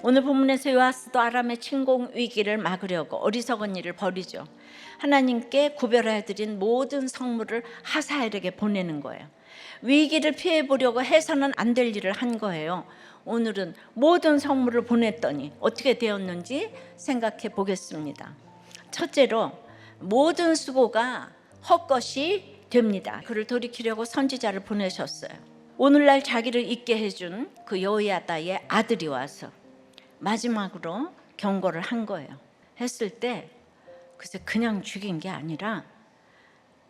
오늘 본문에서 요아스도 아람의 침공 위기를 막으려고 어리석은 일을 벌이죠. 하나님께 구별하여 드린 모든 성물을 하사엘에게 보내는 거예요. 위기를 피해보려고 해서는 안 될 일을 한 거예요. 오늘은 모든 성물을 보냈더니 어떻게 되었는지 생각해 보겠습니다. 첫째로 모든 수고가 헛것이 됩니다. 그를 돌이키려고 선지자를 보내셨어요. 오늘날 자기를 잊게 해준 그 여호야다의 아들이 와서 마지막으로 경고를 한 거예요. 했을 때 글쎄 그냥 죽인 게 아니라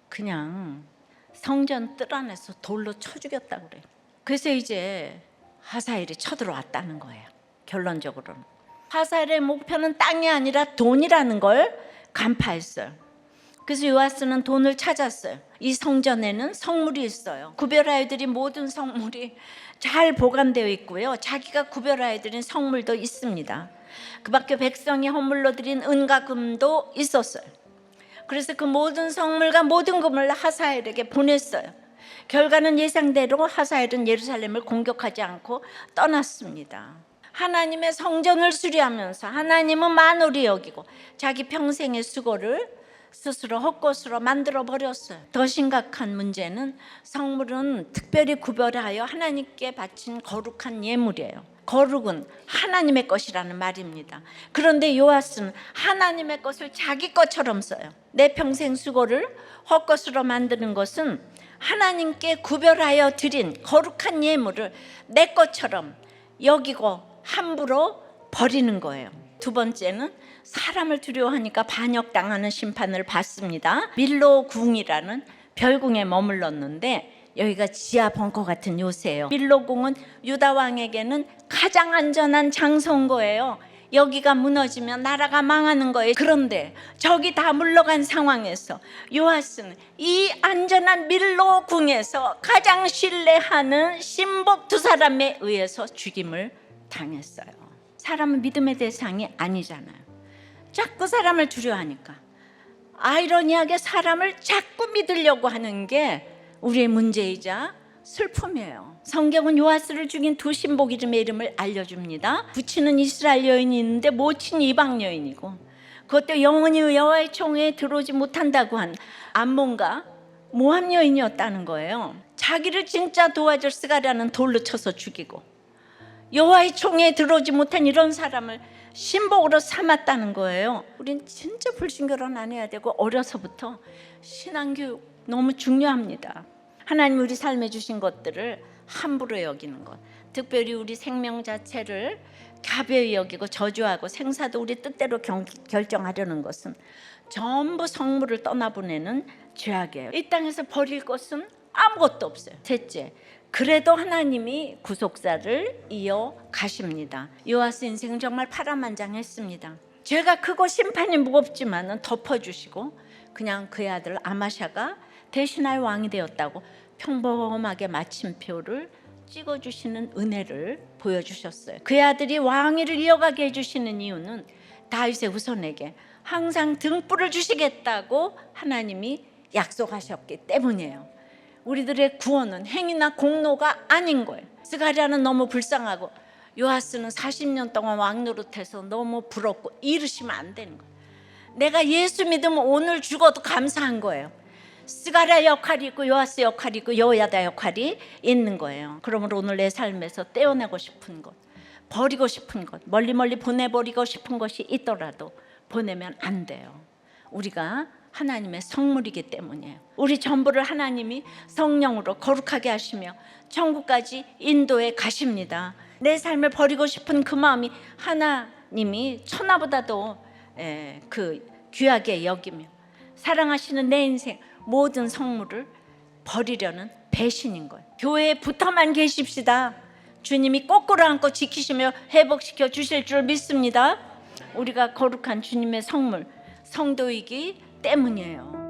그냥 성전 뜰 안에서 돌로 쳐 죽였다고 그래요. 그래서 이제 하사엘이 쳐들어왔다는 거예요. 결론적으로는 하사엘의 목표는 땅이 아니라 돈이라는 걸 간파했어요. 그래서 요아스는 돈을 찾았어요. 이 성전에는 성물이 있어요. 구별하여 드린 모든 성물이 잘 보관되어 있고요. 자기가 구별하여 드린 성물도 있습니다. 그 밖에 백성이 헌물로 드린 은과 금도 있었어요. 그래서 그 모든 성물과 모든 금을 하사엘에게 보냈어요. 결과는 예상대로 하사엘은 예루살렘을 공격하지 않고 떠났습니다. 하나님의 성전을 수리하면서 하나님은 만홀히 여기고 자기 평생의 수고를 스스로 헛것으로 만들어 버렸어요. 더 심각한 문제는 성물은 특별히 구별하여 하나님께 바친 거룩한 예물이에요. 거룩은 하나님의 것이라는 말입니다. 그런데 요아스는 하나님의 것을 자기 것처럼 써요. 내 평생 수고를 헛것으로 만드는 것은 하나님께 구별하여 드린 거룩한 예물을 내 것처럼 여기고 함부로 버리는 거예요. 두 번째는 사람을 두려워하니까 반역당하는 심판을 받습니다. 밀로궁이라는 별궁에 머물렀는데 여기가 지하 벙커 같은 요새예요. 밀로궁은 유다 왕에게는 가장 안전한 장소인 거예요. 여기가 무너지면 나라가 망하는 거예요. 그런데 저기 다 물러간 상황에서 요아스는 이 안전한 밀로궁에서 가장 신뢰하는 신복 두 사람에 의해서 죽임을 당했어요. 사람은 믿음의 대상이 아니잖아요. 자꾸 사람을 두려워하니까 아이러니하게 사람을 자꾸 믿으려고 하는 게 우리의 문제이자 슬픔이에요. 성경은 요아스를 죽인 두 신복 이름의 이름을 알려줍니다. 부친은 이스라엘 여인이 있는데 모친은 이방 여인이고 그것도 영원히 여호와의 총회에 들어오지 못한다고 한 암몬과 모함 여인이었다는 거예요. 자기를 진짜 도와줄 스가랴는 돌로 쳐서 죽이고 여호와의 총회에 들어오지 못한 이런 사람을 신복으로 삼았다는 거예요. 우린 진짜 불신결혼 안 해야 되고 어려서부터 신앙교육 너무 중요합니다. 하나님 우리 삶에 주신 것들을 함부로 여기는 것, 특별히 우리 생명 자체를 가벼이 여기고 저주하고 생사도 우리 뜻대로 결정하려는 것은 전부 성물을 떠나보내는 죄악이에요. 이 땅에서 버릴 것은 아무것도 없어요. 셋째, 그래도 하나님이 구속사를 이어가십니다. 요아스 인생은 정말 파란만장했습니다. 죄가 크고 심판이 무겁지만 덮어주시고 그냥 그의 아들 아마샤가 대신하여 왕이 되었다고 평범하게 마침표를 찍어주시는 은혜를 보여주셨어요. 그의 아들이 왕위를 이어가게 해주시는 이유는 다윗의 후손에게 항상 등불을 주시겠다고 하나님이 약속하셨기 때문이에요. 우리들의 구원은 행위나 공로가 아닌 거예요. 스가랴는 너무 불쌍하고 요아스는 40년 동안 왕노릇해서 너무 부럽고 이러시면 안 되는 거예요. 내가 예수 믿으면 오늘 죽어도 감사한 거예요. 스가랴 역할이 있고 요아스 역할이 있고 여호야다 역할이 있는 거예요. 그러므로 오늘 내 삶에서 떼어내고 싶은 것, 버리고 싶은 것, 멀리 보내버리고 싶은 것이 있더라도 보내면 안 돼요. 우리가 하나님의 성물이기 때문이에요. 우리 전부를 하나님이 성령으로 거룩하게 하시며 천국까지 인도해 가십니다. 내 삶을 버리고 싶은 그 마음이 하나님이 천하보다도 그 귀하게 여기며 사랑하시는 내 인생 모든 성물을 버리려는 배신인 거예요. 교회에 붙어만 계십시다. 주님이 거꾸로 안고 지키시며 회복시켜 주실 줄 믿습니다. 우리가 거룩한 주님의 성물, 성도이기 때문이에요.